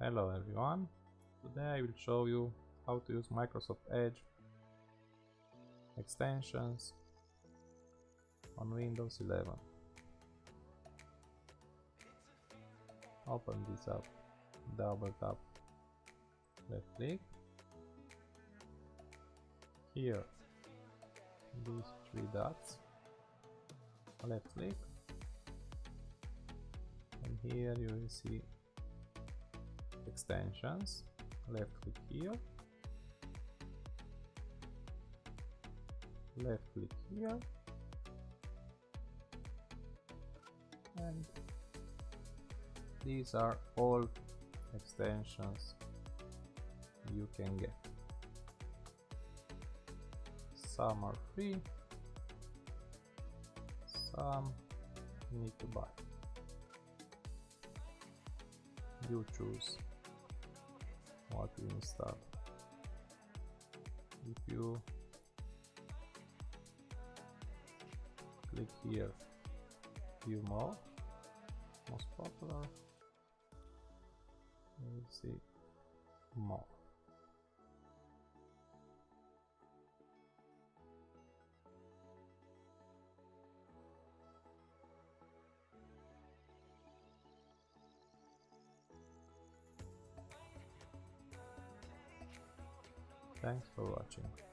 Hello everyone, today I will show you how to use Microsoft Edge extensions on Windows 11. Open this up, double tap, left click. Here, these three dots, left click, and here you will see extensions, left click here, left click here, and these are all extensions you can get. Some are free, some you need to buy. You choose what you install. If you click here, view more, most popular, you will see more. Thanks for watching.